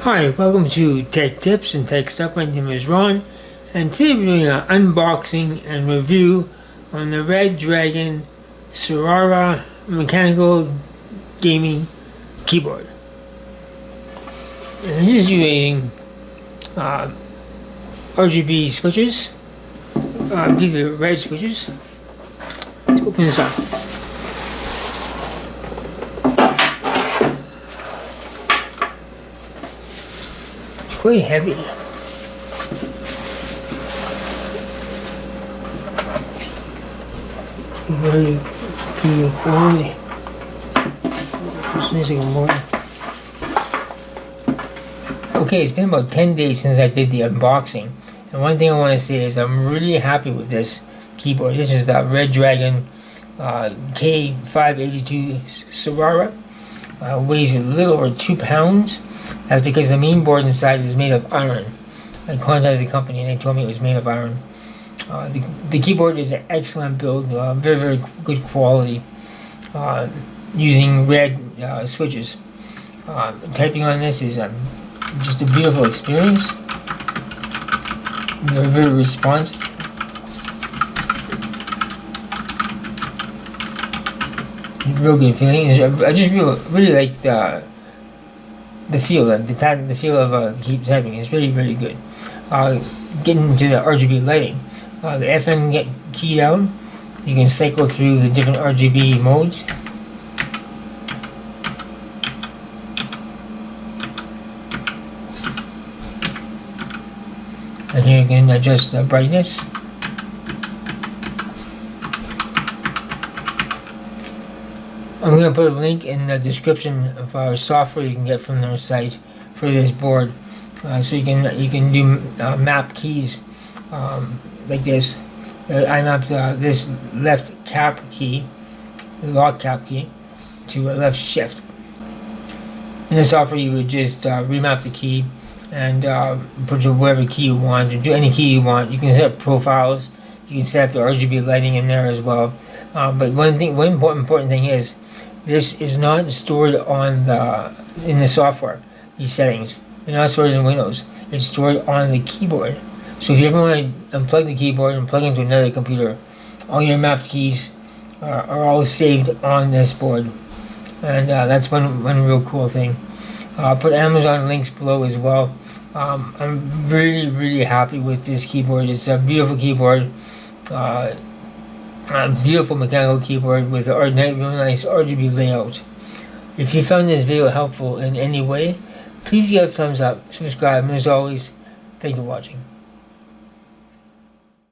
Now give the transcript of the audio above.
Hi, welcome to Tech Tips and Tech Stuff. My name is Ron, and today we're doing an unboxing and review on the Redragon Software mechanical gaming keyboard. And this is using RGB switches. These are red switches. Let's open this up. Quite heavy. Very premium quality. Just needs to go more. Okay, it's been about 10 days since I did the unboxing, and one thing I want to say is I'm really happy with this keyboard. This is the Redragon K582 Surara. Weighs a little over 2 pounds. That's because the main board inside is made of iron. I contacted the company and they told me it was made of iron. The keyboard is an excellent build, very good quality, using red switches. Typing on this is just a beautiful experience. Very responsive. Real good feeling. I just really like the feel, the feel of keep typing is really good. Getting into the RGB lighting, the FN key down, you can cycle through the different RGB modes. And here you can adjust the brightness. I'm going to put a link in the description of our software you can get from their site for this board, so you can do map keys like this. I mapped this left cap key, the lock cap key, to left shift. In the software, you would just remap the key and put whatever key you want, or do any key you want. You can set up profiles. You can set up the RGB lighting in there as well. But one important thing is, this is not stored in the software. These settings, they're not stored in Windows. It's stored on the keyboard. So if you ever want to unplug the keyboard and plug into another computer, all your mapped keys are all saved on this board, and that's one real cool thing. I'll put Amazon links below as well. I'm really happy with this keyboard. It's a beautiful keyboard. A beautiful mechanical keyboard with a real nice RGB layout. If you found this video helpful in any way, please give it a thumbs up, subscribe, and as always, thank you for watching.